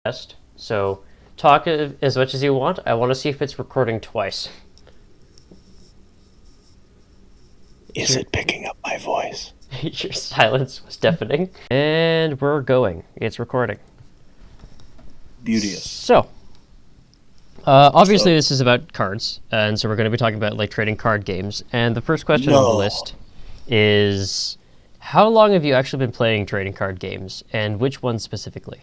Best. So talk as much as you want. I want to see if it's recording twice. Is it picking up my voice? Your silence was deafening. And we're going. It's recording. Beauteous. So, obviously So, this is about cards, and so we're going to be talking about like trading card games. And the first question on the no. list is, how long have you actually been playing trading card games, and which ones specifically?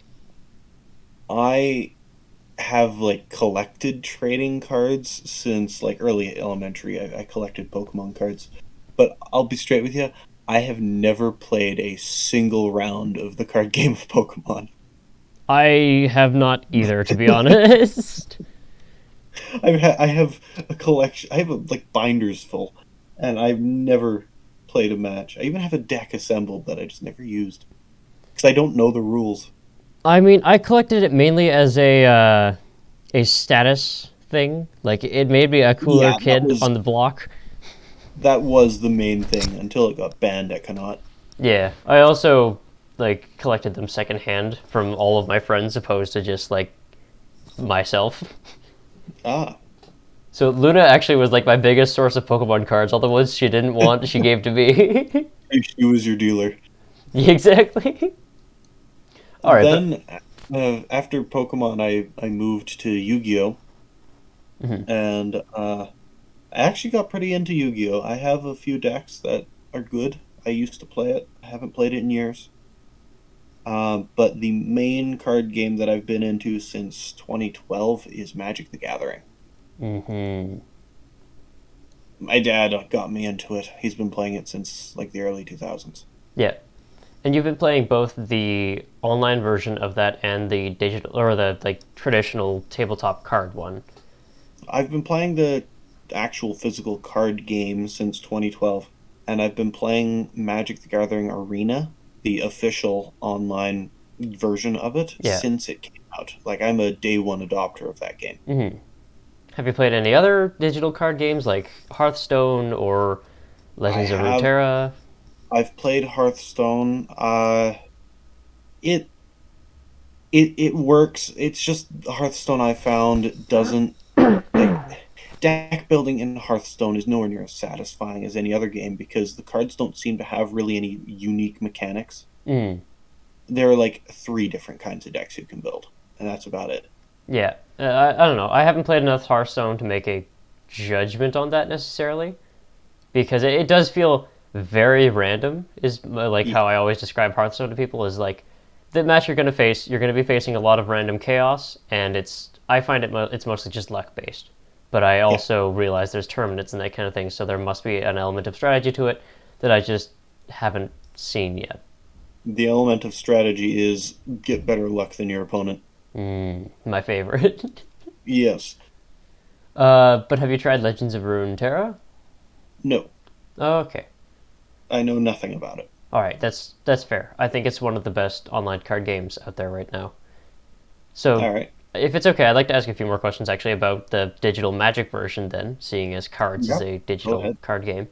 I have collected trading cards since early elementary. I collected Pokemon cards. But I'll be straight with you, I have never played a single round of the card game of Pokemon. I have not either, to be honest. I have a collection. I have binders full, and I've never played a match. I even have a deck assembled that I just never used because I don't know the rules. I mean, I collected it mainly as a status thing. Like it made me a cooler Yeah, kid on the block. that was the main thing until it got banned at Connaught. Yeah, I also like collected them secondhand from all of my friends, opposed to just like myself. Ah, So Luna actually was like my biggest source of Pokemon cards. All the ones she didn't want, she gave to me. she was your dealer. Exactly. All right, but Then, after Pokemon, I moved to Yu-Gi-Oh, mhm. and I actually got pretty into Yu-Gi-Oh. I have a few decks that are good. I used to play it. I haven't played it in years. But the main card game that I've been into since 2012 is Magic the Gathering. Mhm. My dad got me into it. He's been playing it since the early 2000s. Yeah. And you've been playing both the online version of that and the digital or the like traditional tabletop card one. I've been playing the actual physical card game since 2012, and I've been playing Magic the Gathering Arena, the official online version of it, Yeah. since it came out. I'm a day one adopter of that game. Hmm. Have you played any other digital card games like Hearthstone or I Legends of have Runeterra? I've played Hearthstone. It it works. It's just Hearthstone I found doesn't like deck building in Hearthstone is nowhere near as satisfying as any other game because the cards don't seem to have really any unique mechanics. Mm. There are three different kinds of decks you can build, and that's about it. Yeah. I don't know. I haven't played enough Hearthstone to make a judgment on that necessarily because it does feel very random. Is like Yeah, how I always describe Hearthstone to people is like the match you're going to face. You're going to be facing a lot of random chaos, and I find it's mostly just luck based. But I yeah. also realize there's tournaments and that kind of thing, so there must be an element of strategy to it that I just haven't seen yet. The element of strategy is get better luck than your opponent. My favorite. Yes. But have you tried Legends of Runeterra? No. Oh, okay. I know nothing about it. All right, that's fair. I think it's one of the best online card games out there right now. So, All right. if it's okay, I'd like to ask a few more questions actually about the digital Magic version. Then, seeing as Cards is Yep. a Go digital ahead. card game,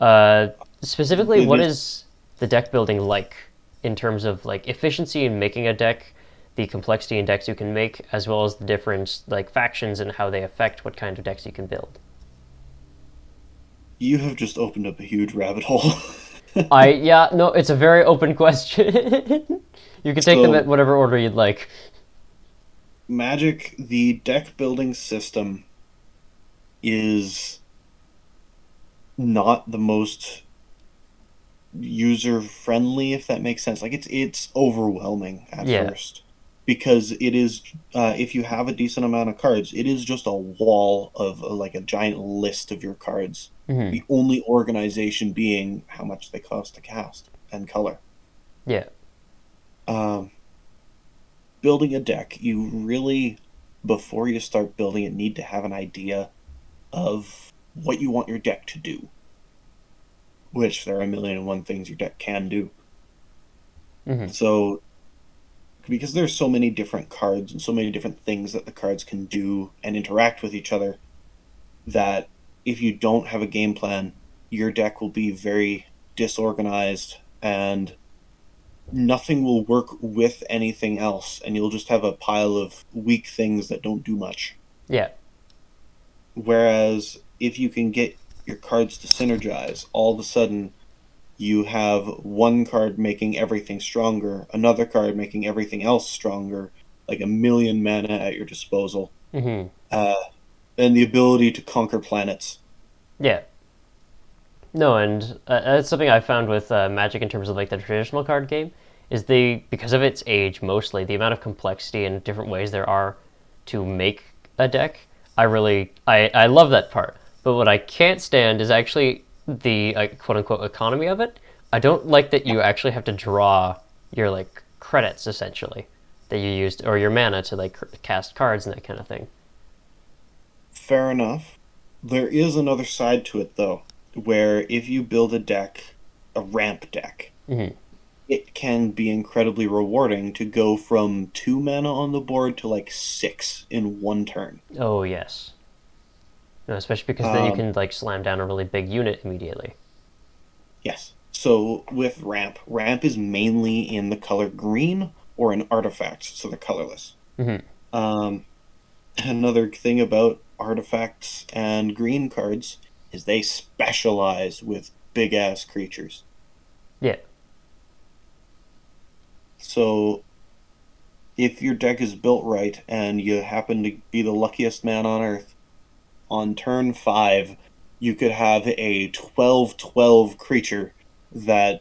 uh, specifically, It what is. is the deck building like in terms of like efficiency in making a deck, the complexity in decks you can make, as well as the different like factions and how they affect what kind of decks you can build? You have just opened up a huge rabbit hole. Yeah, no, it's a very open question. You can take them at So, whatever order you'd like. Magic, the deck building system is not the most user friendly, if that makes sense. It's overwhelming at Yeah. first because it is. If you have a decent amount of cards, it is just a wall of a giant list of your cards. Hmm. The only organization being how much they cost to cast and color. Yeah. Um, Building a deck, you really, before you start building it, need to have an idea of what you want your deck to do, which there are a million and one things your deck can do. Hmm. So, because there's so many different cards and so many different things that the cards can do and interact with each other, that if you don't have a game plan, your deck will be very disorganized and nothing will work with anything else, and you'll just have a pile of weak things that don't do much. Yeah. Whereas if you can get your cards to synergize, all of a sudden you have one card making everything stronger, another card making everything else stronger, like a million mana at your disposal, Hmm. uh, and the ability to conquer planets. Yeah. No, and that's something I found with Magic in terms of like the traditional card game is because of its age mostly the amount of complexity and different ways there are to make a deck. I love that part, but what I can't stand is actually the quote unquote economy of it. I don't like that Yeah, you actually have to draw your like credits essentially that you used or your mana to like cast cards and that kind of thing. fair enough. There is another side to it, though, where if you build a deck, a ramp deck, Hmm. it can be incredibly rewarding to go from 2 mana on the board to like 6 in one turn. Oh yes. No, especially because then you Um, can like slam down a really big unit immediately. yes. So with ramp is mainly in the color green or an artifact, so they're colorless. Hmm. Um, another thing about artifacts and green cards is they specialize with big ass creatures. Yeah. So if your deck is built right and you happen to be the luckiest man on earth, on turn 5, you could have a 12/12 creature that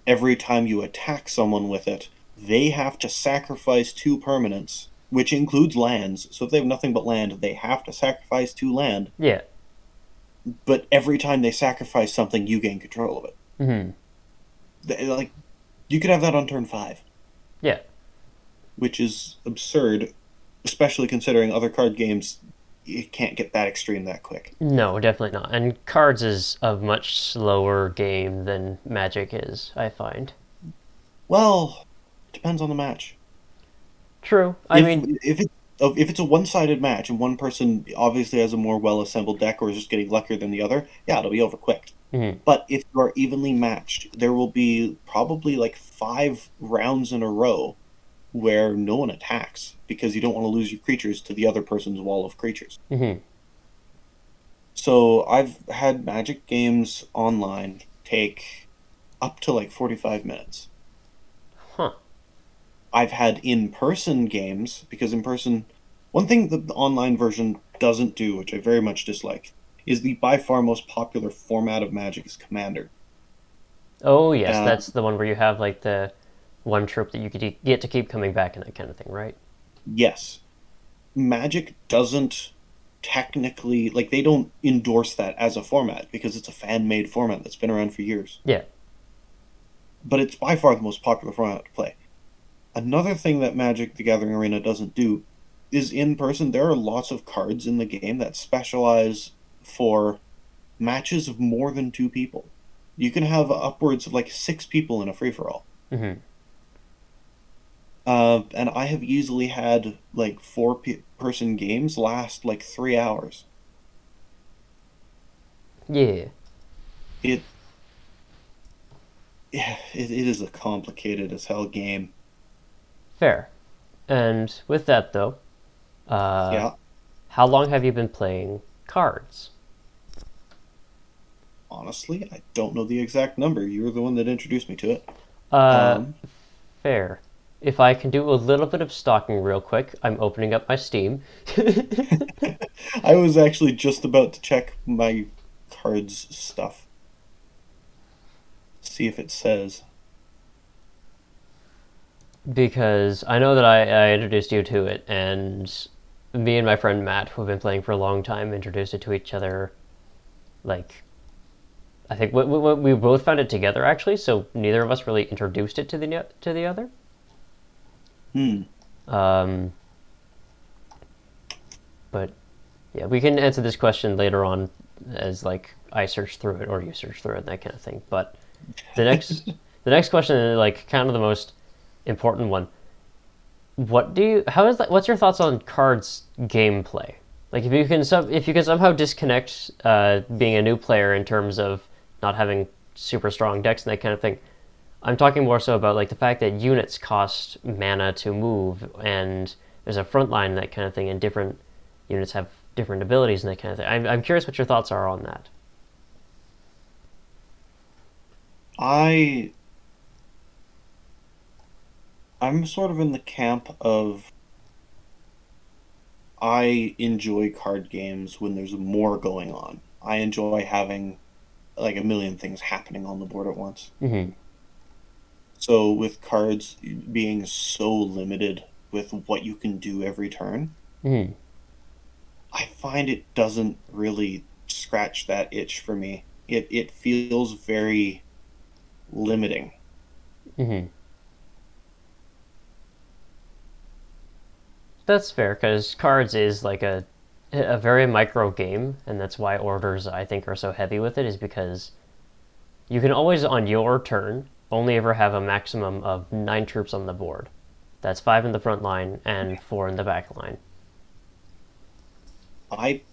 every time you attack someone with it, they have to sacrifice 2 permanents, which includes lands. So if they have nothing but land, they have to sacrifice 2 land. Yeah. But every time they sacrifice something, you gain control of it. Hmm. Like you could have that on turn 5, Yeah. which is absurd, especially considering other card games. You can't get that extreme that quick. No, definitely not. And cards is a much slower game than Magic is, I find. Well, depends on the match. True. I If mean, if it's if it's a one-sided match and one person obviously has a more well-assembled deck or is just getting luckier than the other, yeah, it'll be over quick. mhm. But if you are evenly matched, there will be probably like 5 rounds in a row where no one attacks because you don't want to lose your creatures to the other person's wall of creatures. Mhm. So I've had Magic games online take up to like 45 minutes. Huh. I've had in-person games because in person, one thing that the online version doesn't do, which I very much dislike, is the by far most popular format of Magic is Commander. Oh, yes, Uh, that's the one where you have like the one trope that you could get to keep coming back and that kind of thing, right? yes, Magic doesn't technically, like, they don't endorse that as a format because it's a fan-made format that's been around for years. Yeah. But it's by far the most popular format to play. Another thing that Magic the Gathering Arena doesn't do is in person, there are lots of cards in the game that specialize for matches of more than 2 people. You can have upwards of like 6 people in a free for all. Hmm. And I have easily had like person games last like 3 hours. Yeah. It, yeah, it is a complicated as hell game. Fair. And with that, though, uh, Yeah, how long have you been playing cards? honestly, I don't know the exact number. You were the one that introduced me to it. Uh, Um, Fair. If I can do a little bit of stalking real quick, I'm opening up my Steam. I was actually just about to check my cards stuff, see if it says. Because I know that I introduced you to it, and me and my friend Matt, who've been playing for a long time, introduced it to each other. Like, I think we both found it together actually, so neither of us really introduced it to the other. Hmm. Um, but yeah, we can answer this question later on, as like I search through it or you search through it, that kind of thing. But the next the next question is like kind of the most important one. What do you? How is that? What's your thoughts on cards gameplay? Like if you can somehow disconnect being a new player in terms of not having super strong decks and that kind of thing, I'm talking more so about like the fact that units cost mana to move, and there's a front line and that kind of thing, and different units have different abilities and that kind of thing. I'm curious what your thoughts are on that. I I'm sort of in the camp of I enjoy card games when there's more going on. I enjoy having like a million things happening on the board at once. Mm-hmm. So with cards being so limited with what you can do every turn, Mm-hmm. I find it doesn't really scratch that itch for me. It feels very limiting. Mm-hmm. That's fair because cards is like a very micro game, and that's why orders I think are so heavy with it. Is because you can always on your turn only ever have a maximum of 9 troops on the board. That's 5 in the front line and 4 in the back line. I,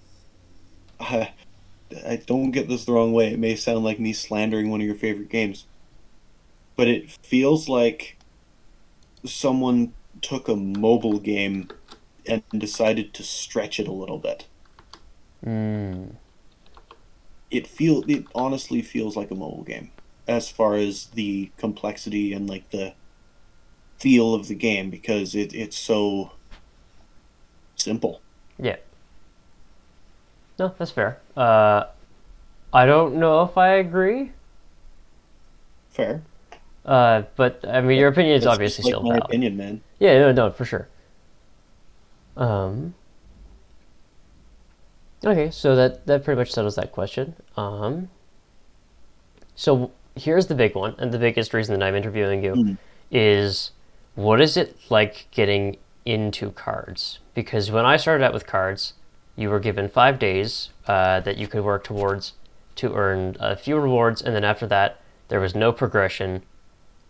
I I don't get this the wrong way. It may sound like me slandering one of your favorite games, but it feels like someone took a mobile game and decided to stretch it a little bit. Mm. It honestly feels like a mobile game as far as the complexity and like the feel of the game because it's so simple. Yeah, no, that's fair. I don't know if I agree, Fair. but I mean your opinion is It's obviously just like still my valid. opinion, man. Yeah, no, no, for sure. Um, okay, so that pretty much settles that question. So here's the big one, and the biggest reason that I'm interviewing you Mm. is what is it like getting into cards? Because when I started out with cards, you were given 5 days that you could work towards to earn a few rewards, and then after that, there was no progression,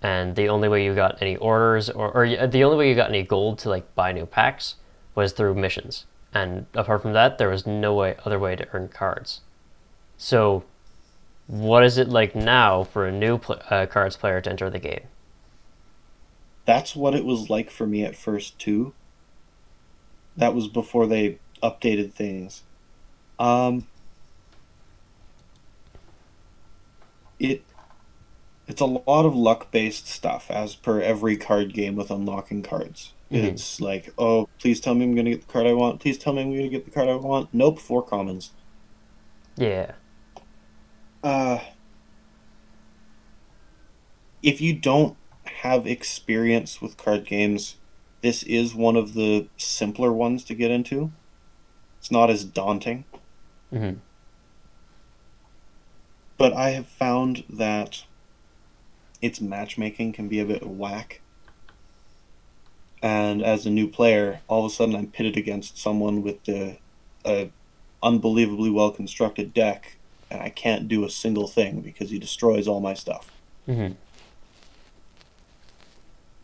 and the only way you got any orders or the only way you got any gold to like buy new packs was through missions. And apart from that, there was no other way to earn cards. So what is it like now for a new cards player to enter the game? That's what it was like for me at first too. That was before they updated things. Um, it it's a lot of luck based stuff as per every card game with unlocking cards. Mm-hmm. It's like, oh, please tell me I'm gonna get the card I want. Please tell me I'm gonna get the card I want. Nope, four commons. Yeah. Uh, if you don't have experience with card games, this is one of the simpler ones to get into. It's not as daunting, Mm-hmm. but I have found that its matchmaking can be a bit whack. And as a new player, all of a sudden I'm pitted against someone with the a unbelievably well constructed deck, and I can't do a single thing because he destroys all my stuff. Mm-hmm.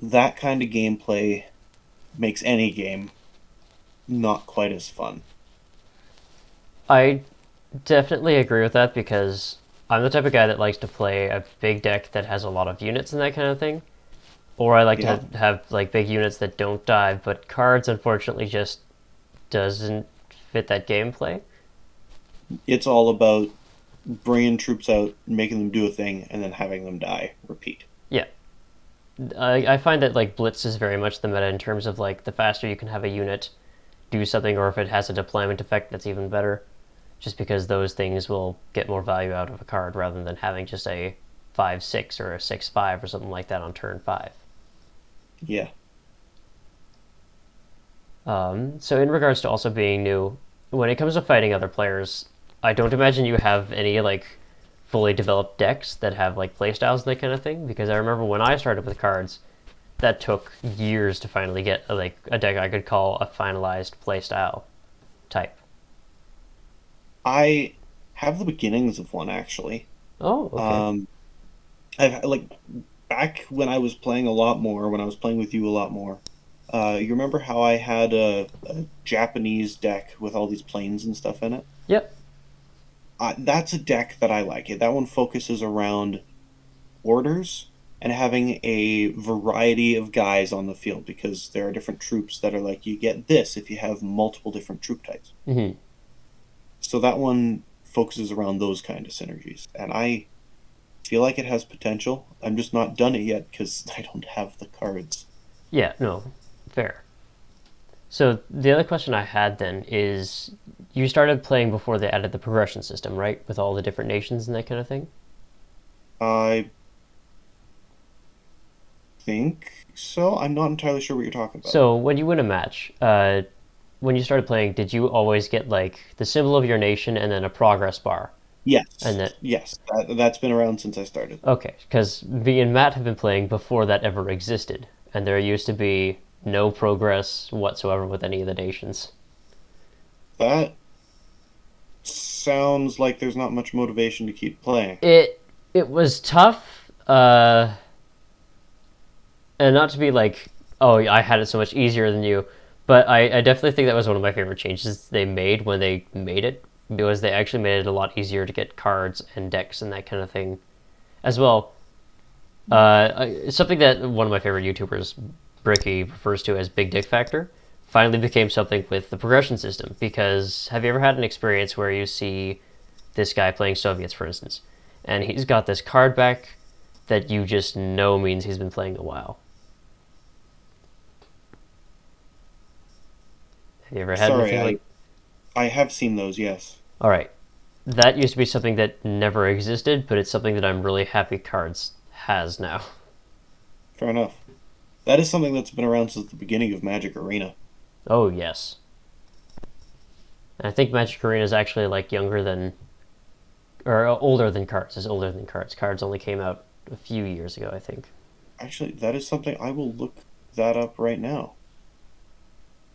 That kind of gameplay makes any game not quite as fun. I definitely agree with that because I'm the type of guy that likes to play a big deck that has a lot of units and that kind of thing. Or I like to Yeah, have like big units that don't die, but cards unfortunately just doesn't fit that gameplay. it's all about bringing troops out, making them do a thing, and then having them die. Repeat. Yeah, I find that like Blitz is very much the meta in terms of like the faster you can have a unit do something, or if it has a deployment effect, that's even better. Just because those things will get more value out of a card rather than having just a 5/6 or a 6/5 or something like that on turn 5. Yeah. So in regards to also being new, when it comes to fighting other players, I don't imagine you have any like fully developed decks that have like playstyles and that kind of thing. Because I remember when I started with cards, that took years to finally get like a deck I could call a finalized playstyle type. I have the beginnings of one actually. Oh, okay. Um, I've like back when I was playing a lot more, when I was playing with you a lot more. You remember how I had a Japanese deck with all these planes and stuff in it? Yep. That's a deck that I like. That one focuses around orders and having a variety of guys on the field because there are different troops that are like you get this if you have multiple different troop types. Hmm. So that one focuses around those kind of synergies, and I feel like it has potential. I'm just not done it yet because I don't have the cards. Yeah, no, fair. So the other question I had then is, you started playing before they added the progression system, right? With all the different nations and that kind of thing? I think so. I'm not entirely sure what you're talking about. So when you win a match, when you started playing, did you always get like the symbol of your nation and then a progress bar? And Yes, that yes, that's been around since I started. okay, because me and Matt have been playing before that ever existed, and there used to be no progress whatsoever with any of the nations. That sounds like there's not much motivation to keep playing. It was tough, and not to be like, oh, I had it so much easier than you, but I definitely think that was one of my favorite changes they made when they made it, because they actually made it a lot easier to get cards and decks and that kind of thing as well. Something that one of my favorite YouTubers, Bricky, refers to as Big Dick Factor, finally became something with the progression system. Because have you ever had an experience where you see this guy playing Soviets, for instance, and he's got this card back that you just know means he's been playing a while? Have you ever had Sorry, anything like? I have seen those, yes. All right, that used to be something that never existed, but it's something that I'm really happy Cards has now. Fair enough. That is something that's been around since the beginning of Magic Arena. Oh yes, and I think Magic Arena is actually like younger than or older than Cards. Is older than Cards. Cards only came out a few years ago, I think. Actually, that is something I will look that up right now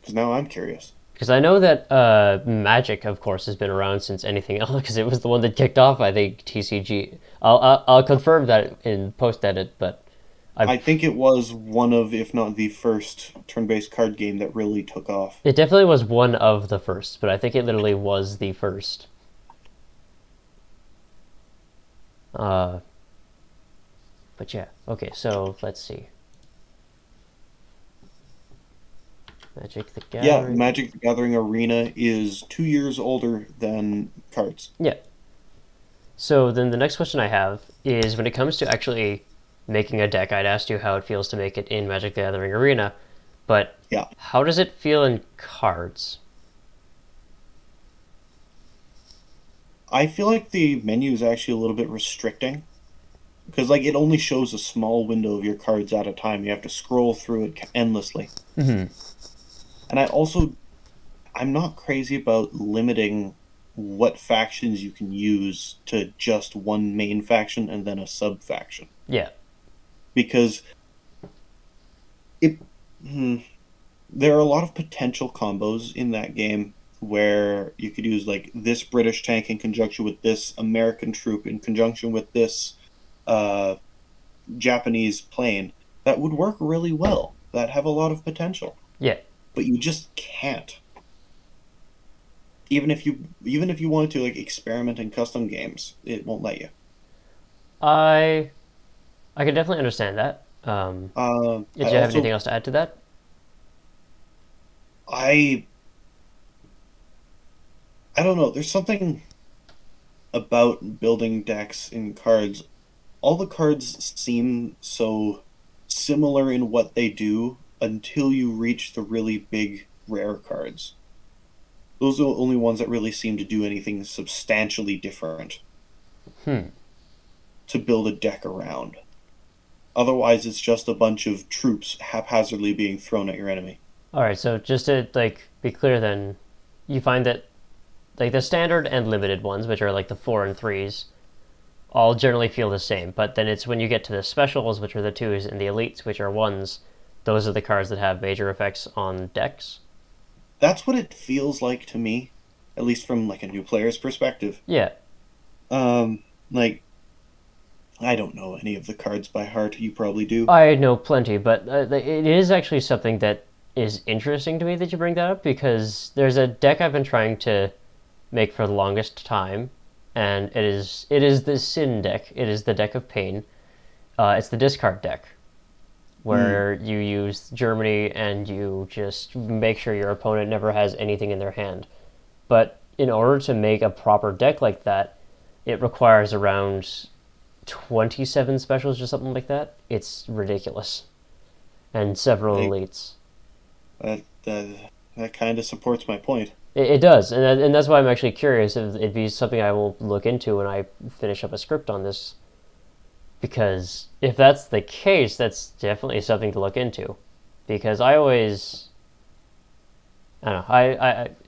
because now I'm curious. Because I know that Magic, of course, has been around since anything else. Because it was the one that kicked off, I think, TCG. I'll confirm that in post edit, but I I think it was one of, if not the first, turn-based card game that really took off. it definitely was one of the first. But I think it literally was the first. Uh, but yeah, okay. So let's see. Magic the Yeah, Gathering. Magic the Gathering Arena is 2 years older than cards. Yeah. So then the next question I have is, when it comes to actually making a deck, I'd asked you how it feels to make it in Magic the Gathering Arena, but Yeah, how does it feel in cards? I feel like the menu is actually a little bit restricting because like it only shows a small window of your cards at a time. You have to scroll through it endlessly. Mm-hmm. And I'm not crazy about limiting what factions you can use to just one main faction and then a sub faction Yeah. because it hmm, there are a lot of potential combos in that game where you could use like this British tank in conjunction with this American troop in conjunction with this uh, Japanese plane that would work really well, that have a lot of potential, Yeah. but you just can't. Even if you wanted to like experiment in custom games, it won't let you. I I can definitely understand that. I Did you have anything also else to add to that? I I don't know. There's something about building decks in cards. All the cards seem so similar in what they do until you reach the really big rare cards. Those are the only ones that really seem to do anything substantially different Hmm. to build a deck around. Otherwise, it's just a bunch of troops haphazardly being thrown at your enemy. All right. So just to like be clear, then, you find that like the standard and limited ones, which are like the four and threes, all generally feel the same. But then it's when you get to the specials, which are the twos, and the elites, which are ones, those are the cards that have major effects on decks. That's what it feels like to me, at least from like a new player's perspective. Yeah, Like I don't know any of the cards by heart. You probably do. I know plenty, but it is actually something that is interesting to me that you bring that up, because there's a deck I've been trying to make for the longest time, and it is the Sin deck. It is the deck of pain. It's the discard deck, Hmm. where you use Germany and you just make sure your opponent never has anything in their hand. But in order to make a proper deck like that, it requires around 27 specials or something like that. It's ridiculous. And several I, elites. that kind of supports my point. It does, and that's why I'm actually curious if it'd be something I will look into when I finish up a script on this. Because if that's the case, that's definitely something to look into. Because I don't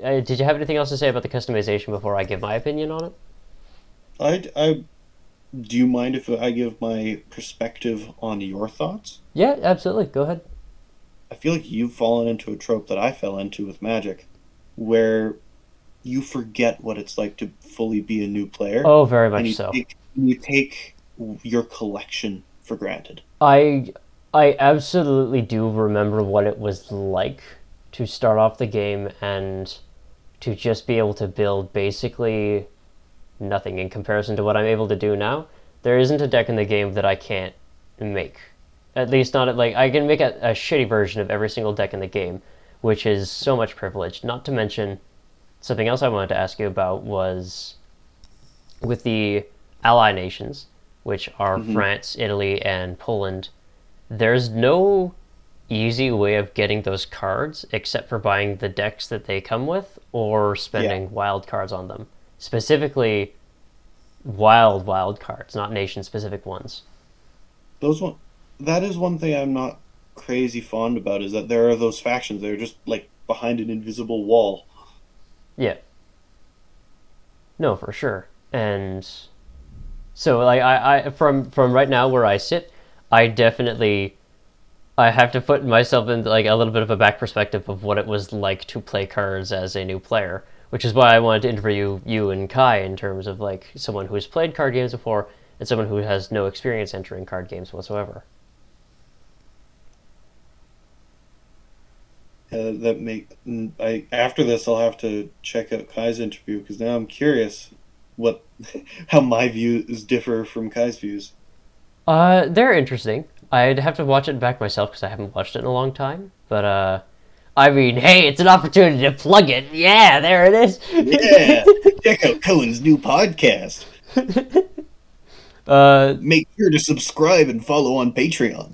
know. Did you have anything else to say about the customization before I give my opinion on it? I do you mind if I give my perspective on your thoughts? Yeah, absolutely. Go ahead. I feel like you've fallen into a trope that I fell into with Magic, where you forget what it's like to fully be a new player, Oh, very and much so. you take your collection for granted. I I absolutely do remember what it was like to start off the game and to just be able to build basically nothing in comparison to what I'm able to do now. There isn't a deck in the game that I can't make. At least not like I can make a shitty version of every single deck in the game, which is so much privilege. Not to mention something else I wanted to ask you about was with the ally nations, which are Hmm. France, Italy, and Poland. There's no easy way of getting those cards except for buying the decks that they come with or Yeah, spending wild cards on them. Specifically, wild cards, not nation specific ones. those one that is one thing I'm not crazy fond about is that there are those factions that are just like behind an invisible wall. Yeah, no, for sure. And so, like, I from right now where I sit, I definitely I have to put myself in like a little bit of a back perspective of what it was like to play cards as a new player, which is why I wanted to interview you and Kai in terms of like someone who's played card games before and someone who has no experience entering card games whatsoever. That make I after this I'll have to check out Kai's interview because now I'm curious what how my views differ from Kai's views. They're interesting. I'd have to watch it back myself because I haven't watched it in a long time. But I mean, hey, it's an opportunity to plug it. Yeah, there it Yeah, is. check out Cohen's new podcast. uh, Make sure to subscribe and follow on Patreon.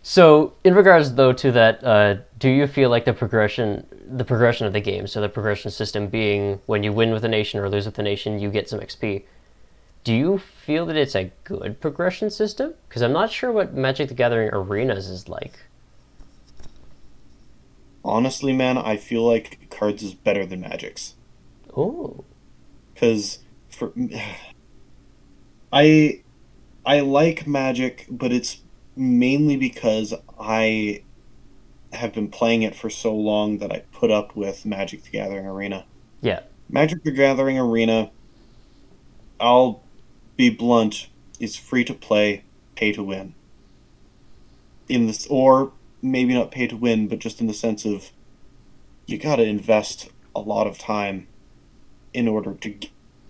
So, in regards though to that, do you feel like the progression of the game, so the progression system being when you win with a nation or lose with a nation, you get some XP. Do you feel that it's a good progression system? Because I'm not sure what Magic the Gathering Arenas is like. Honestly, man, I feel like Cards is better than Magic's Oh, because for I I like Magic, but it's mainly because I have been playing it for so long that I put up with Magic the Gathering Arena. yeah. Magic the Gathering Arena, I'll be blunt, is free to play, pay to win. In this, or maybe not pay to win, but just in the sense of you got to invest a lot of time in order to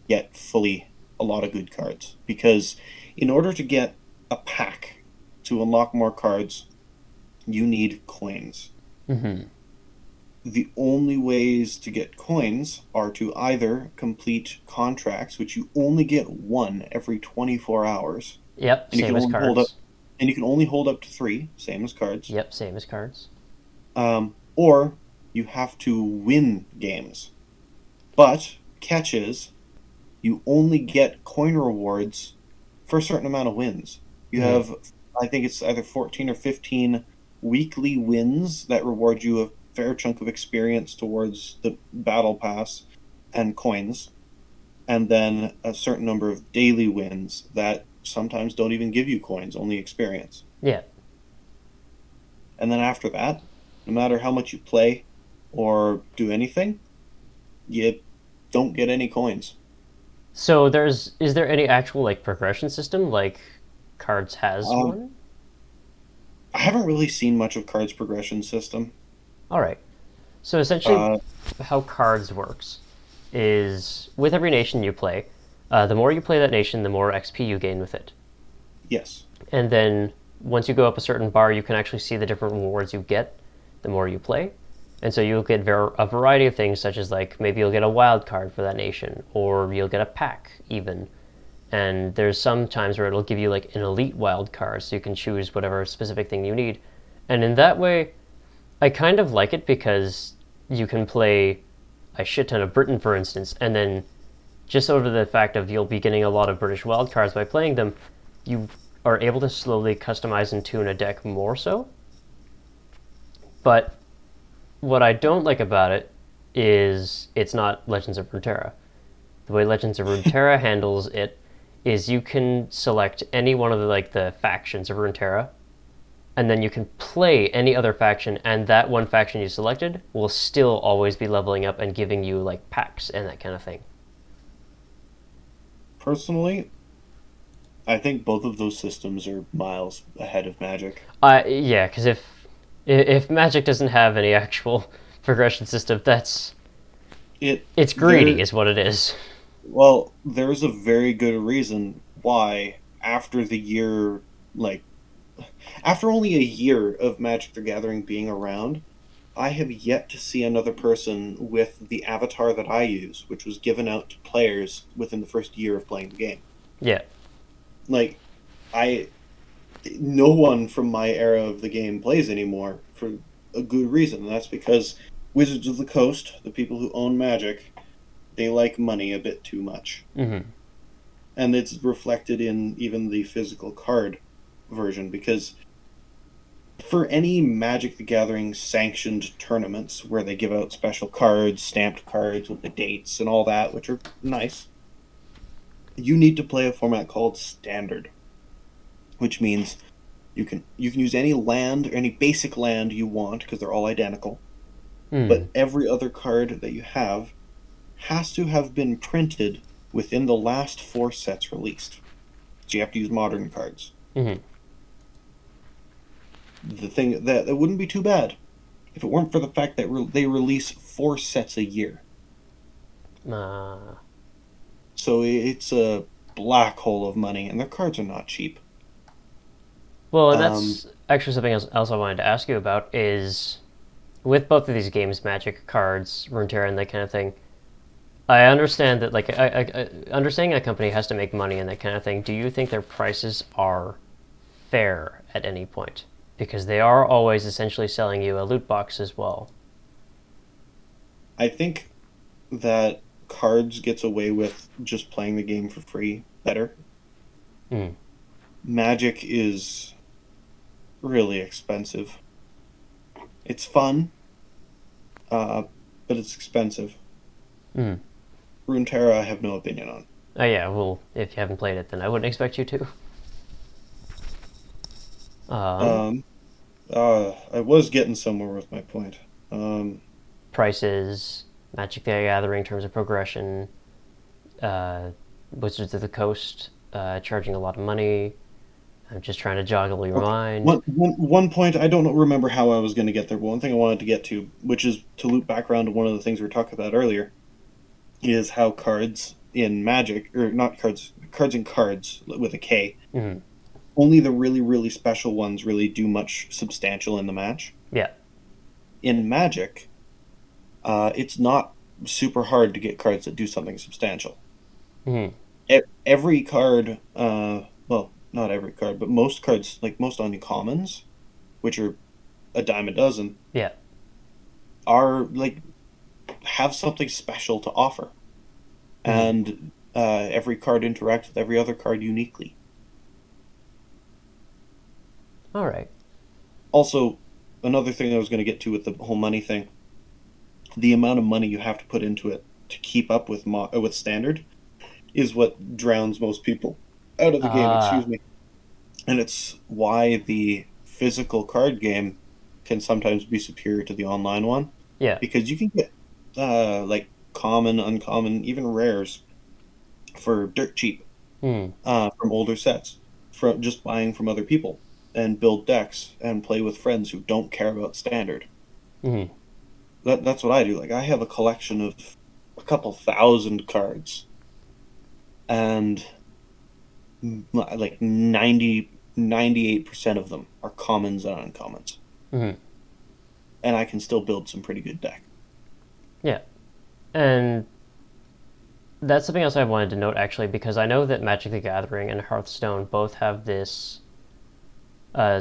get fully a lot of good cards. Because in order to get a pack to unlock more cards, you need coins. Mm-hmm. The only ways to get coins are to either complete contracts, which you only get one every 24 hours, Yep, and you can same as only hold up cards. and you can only hold up to three, same as cards. Yep, same as cards. Or you have to win games. But catch is you only get coin rewards for a certain amount of wins. You Mm-hmm. have, I think it's either 14 or 15 weekly wins that reward you a fair chunk of experience towards the battle pass and coins, and then a certain number of daily wins that sometimes don't even give you coins, only experience. Yeah. And then after that, no matter how much you play or do anything, you don't get any coins. So is there any actual like progression system like cards has Um, one? I haven't really seen much of Card's progression system. All right. So essentially, Uh, how cards works is with every nation you play, the more you play that nation, the more XP you gain with it. yes. And then once you go up a certain bar, you can actually see the different rewards you get the more you play. And so you'll get a variety of things, such as like maybe you'll get a wild card for that nation, or you'll get a pack even. And there's some times where it'll give you like an elite wild card, so you can choose whatever specific thing you need. And in that way, I kind of like it because you can play a shit ton of Britain, for instance, and then just over the fact of you'll be getting a lot of British wildcards by playing them, you are able to slowly customize and tune a deck more so. But what I don't like about it is it's not Legends of Runeterra. The way Legends of Runeterra handles it is you can select any one of the factions of Runeterra, and then you can play any other faction, and that one faction you selected will still always be leveling up and giving you like packs and that kind of thing. Personally, I think both of those systems are miles ahead of Magic. Yeah, because if Magic doesn't have any actual progression system, that's It it's greedy, there is what it is. well, there's a very good reason why after the year like after only a year of Magic the Gathering being around, I have yet to see another person with the avatar that I use, which was given out to players within the first year of playing the game. Yeah. Like I no one from my era of the game plays anymore for a good reason. And that's because Wizards of the Coast, the people who own Magic, they like money a bit too much. Mm-hmm. And it's reflected in even the physical card version because for any Magic the Gathering sanctioned tournaments where they give out special cards, stamped cards with the dates and all that, which are nice, you need to play a format called Standard, which means you can use any land or any basic land you want because they're all identical, Mm. but every other card that you have has to have been printed within the last four sets released. So you have to use modern cards. Mm-hmm. The thing that wouldn't be too bad if it weren't for the fact that they release four sets a year. Uh, So it's a black hole of money, and their cards are not cheap. well, and Um, that's actually something else I wanted to ask you about is with both of these games, Magic cards, Runeterra, and that kind of thing. I understand that, like, understanding a company has to make money and that kind of thing. Do you think their prices are fair at any point? Because they are always essentially selling you a loot box as well. I think that cards gets away with just playing the game for free better. Mm. Magic is really expensive. It's fun, uh, but it's expensive. Mm. Runeterra, I have no opinion on. Oh yeah, well, if you haven't played it, then I wouldn't expect you to. Um, Um, I was getting somewhere with my point. Um, Prices, Magic the Gathering in terms of progression, uh, Wizards of the Coast charging a lot of money. I'm just trying to joggle your okay, mind. one point I don't remember how I was going to get there, but one thing I wanted to get to, which is to loop back around to one of the things we were talking about earlier, is how cards in Magic, or not cards, cards in cards with a K, Mm. only the really, really special ones really do much substantial in the match. Yeah. In Magic, it's not super hard to get cards that do something substantial. Mm. Every card, well, not every card, but most cards, like most uncommons, which are a dime a dozen, Yeah. are like have something special to offer, Mm. and every card interacts with every other card uniquely. All right. Also, another thing I was going to get to with the whole money thing, the amount of money you have to put into it to keep up with with standard is what drowns most people out of the game. Uh, Excuse me, and it's why the physical card game can sometimes be superior to the online one yeah. because you can get like common, uncommon, even rares for dirt cheap Mm. from older sets, from just buying from other people and build decks and play with friends who don't care about standard. Mm. That's what I do. Like I have a collection of a couple thousand cards, and like 98% of them are commons and uncommons. Hmm. And I can still build some pretty good deck. Yeah, and that's something else I wanted to note actually, because I know that Magic the Gathering and Hearthstone both have this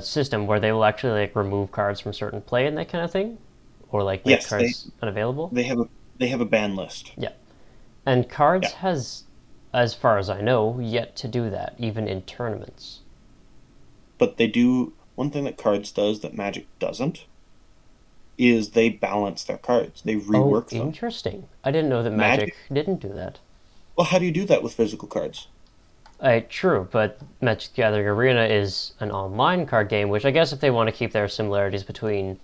system where they will actually like remove cards from certain play and that kind of thing, or like make Yes, cards unavailable. they have a they have a ban list. Yeah, and Cards Yeah. has, as far as I know, yet to do that, even in tournaments. But they do one thing that Cards does that Magic doesn't is they balance their cards. They Oh, rework them. interesting. I didn't know that Magic Magic, didn't do that. well, how do you do that with physical cards? True, but Magic the Gathering Arena is an online card game, which I guess if they want to keep their similarities between.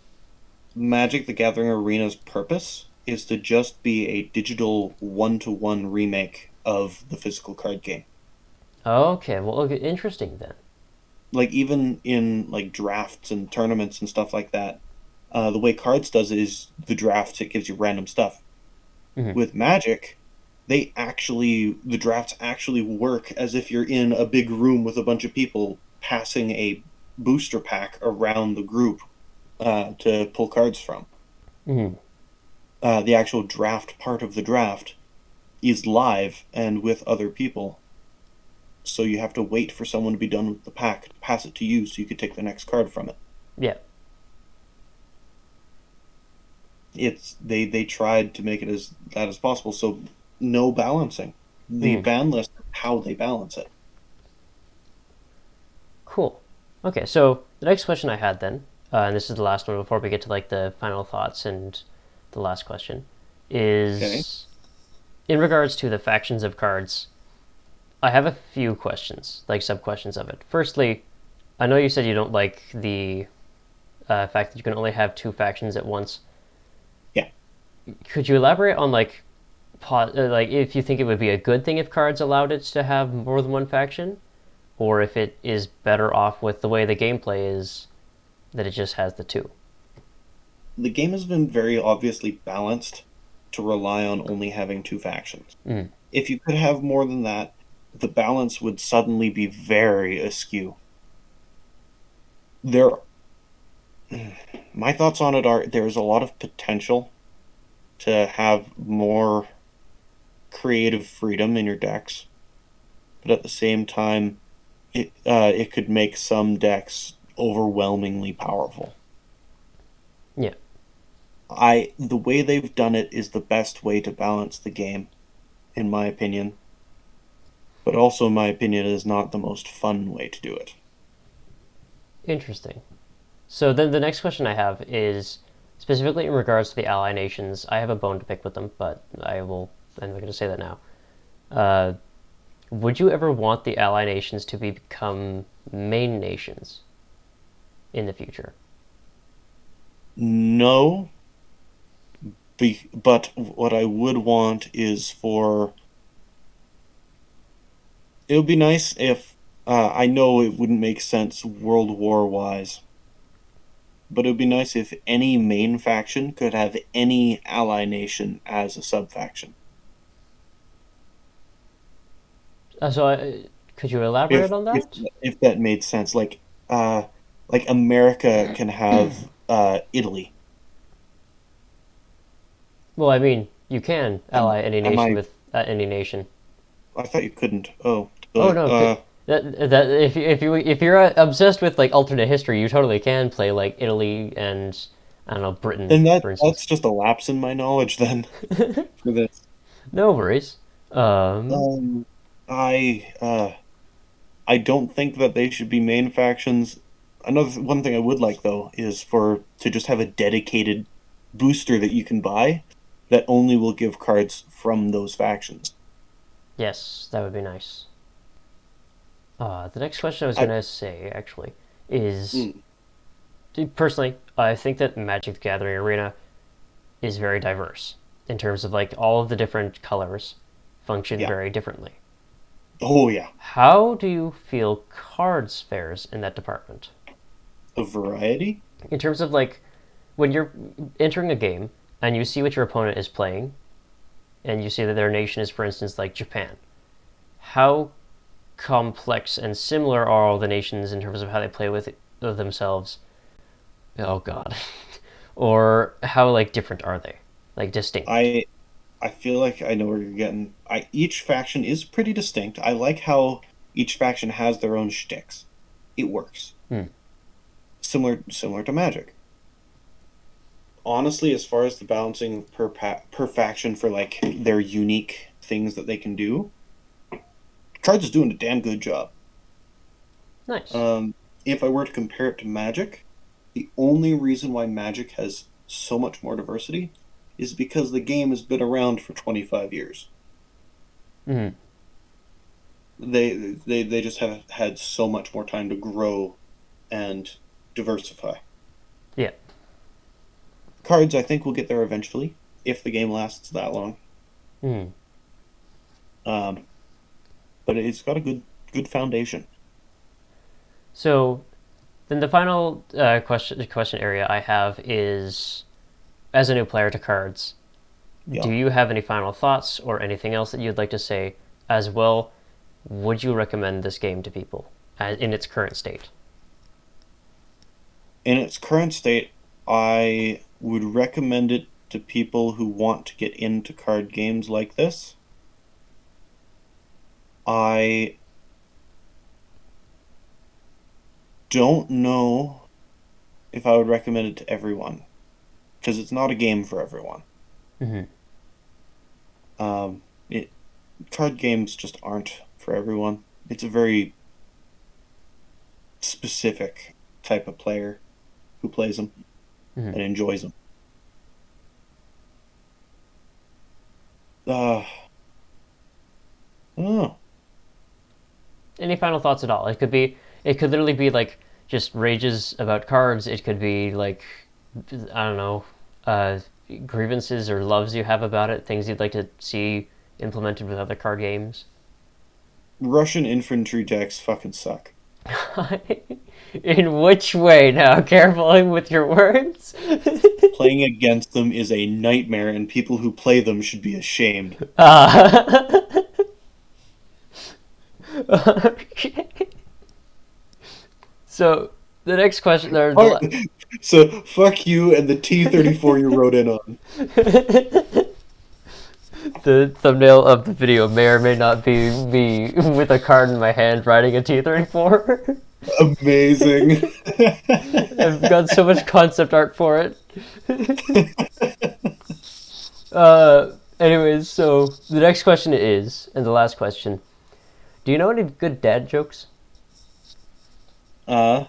Magic the Gathering Arena's purpose is to just be a digital one-to-one remake of the physical card game. Okay, well, okay, interesting then. Like even in like drafts and tournaments and stuff like that, the way Cards does it is the drafts it gives you random stuff. Hmm. With Magic, the drafts actually work as if you're in a big room with a bunch of people passing a booster pack around the group to pull cards from. Hmm. The actual draft part of the draft is live and with other people. So you have to wait for someone to be done with the pack to pass it to you so you could take the next card from it. Yeah. They tried to make it as that as possible, so no balancing. The Hmm. ban list, how they balance it. Cool. Okay, so the next question I had then, and this is the last one before we get to like the final thoughts and the last question, Okay. is in regards to the factions of cards. I have a few questions, like sub questions of it. Firstly, I know you said you don't like the fact that you can only have two factions at once. Yeah. Could you elaborate on like if you think it would be a good thing if cards allowed it to have more than one faction, or if it is better off with the way the gameplay is that it just has the two? The game has been very obviously balanced to rely on only having two factions. Mm. If you could have more than that, the balance would suddenly be very askew. There My thoughts on it are there's a lot of potential to have more creative freedom in your decks, but at the same time, it could make some decks overwhelmingly powerful. Yeah, I The way they've done it is the best way to balance the game, in my opinion. But also, in my opinion, it is not the most fun way to do it. interesting. So then the next question I have is specifically in regards to the ally nations. I have a bone to pick with them, but I'm not going to say that now. Uh, would you ever want the ally nations to become main nations in the future? No, but what I would want is for it would be nice if I know it wouldn't make sense World War wise, but it would be nice if any main faction could have any ally nation as a sub faction. Could you elaborate If on if that? if that made sense, like America can have Italy. Well, I mean, you can Am ally any am nation I? with any nation. I thought you couldn't. Oh, Oh no, that if you're obsessed with like alternate history, you totally can play like Italy and I don't know Britain, then for that's instance. just a lapse in my knowledge then for this. No worries. Um, Um, I I don't think that they should be main factions. One thing I would like though is for to just have a dedicated booster that you can buy that only will give cards from those factions. yes, that would be nice. The next question I was I gonna say actually is mm, personally, I think that Magic the Gathering Arena is very diverse in terms of like all of the different colors function yeah. very differently. Oh yeah. How do you feel cards fares in that department? A variety? In terms of like when you're entering a game and you see what your opponent is playing and you see that their nation is for instance like Japan. How complex and similar are all the nations in terms of how they play with themselves? Oh God. Or how like different are they? Like distinct. I I feel like I know where you're getting. Each faction is pretty distinct. I like how each faction has their own shticks. It works. Hmm. Similar to Magic. Honestly, as far as the balancing per faction for like their unique things that they can do, Cards is doing a damn good job. Nice. Um, if I were to compare it to Magic, the only reason why Magic has so much more diversity is because the game has been around for 25 years. Hmm. They just have had so much more time to grow and diversify. Yeah. Cards, I think, will get there eventually if the game lasts that long. Hmm. Um, but it's got a good foundation. So then the final question area I have is, as a new player to cards, do Yeah. you have any final thoughts or anything else that you'd like to say? As well, would you recommend this game to people in its current state? In its current state, I would recommend it to people who want to get into card games like this. I don't know if I would recommend it to everyone because it's not a game for everyone. Mm-hmm. It card games just aren't for everyone. It's a very specific type of player who plays them Mm-hmm. and enjoys them. I don't know. Any final thoughts at all? It could literally be like just rages about cards. It could be like, I don't know, uh, grievances or loves you have about it, things you'd like to see implemented with other card games. Russian infantry decks fucking suck. In which way now? Careful with your words. Playing against them is a nightmare, and people who play them should be ashamed. uh, okay. So the next question, or Fuck- So fuck you and the T-34 you wrote in on. the thumbnail of the video may or may not be me with a card in my hand riding a T-34. Amazing. I've got so much concept art for it. Anyways, so the next question is, and the last question, do you know any good dad jokes? Uh,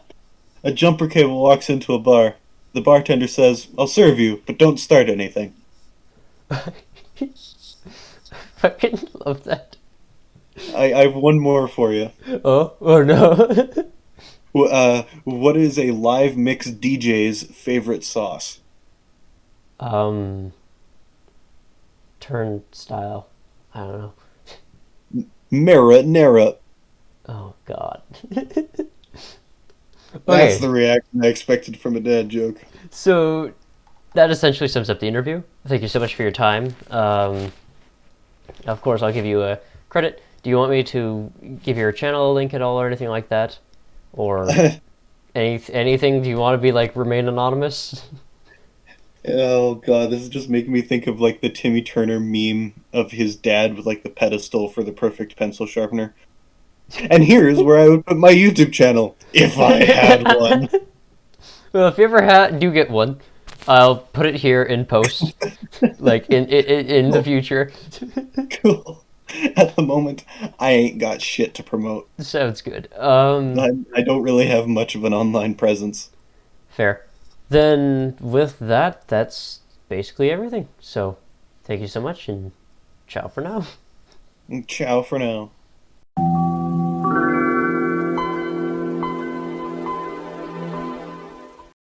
a jumper cable walks into a bar. The bartender says, "I'll serve you, but don't start anything." Fucking love that. I have one more for you. Oh no. What is a live mix DJ's favorite sauce? um, Turnstile. I don't know. Marinara. Oh God. That's Okay, the reaction I expected from a dad joke. so that essentially sums up the interview. Thank you so much for your time. Of course, I'll give you a credit. Do you want me to give your channel a link at all or anything like that, or anything? Do you want to be like remain anonymous? Oh god, this is just making me think of like the Timmy Turner meme of his dad with like the pedestal for the perfect pencil sharpener. And here's where I would put my YouTube channel if I had one. Well, if you ever do get one, I'll put it here in post, like in the Cool. future. Cool. At the moment, I ain't got shit to promote. Sounds good. I don't really have much of an online presence. Fair. Then with that, that's basically everything. So, thank you so much, and ciao for now. Ciao for now.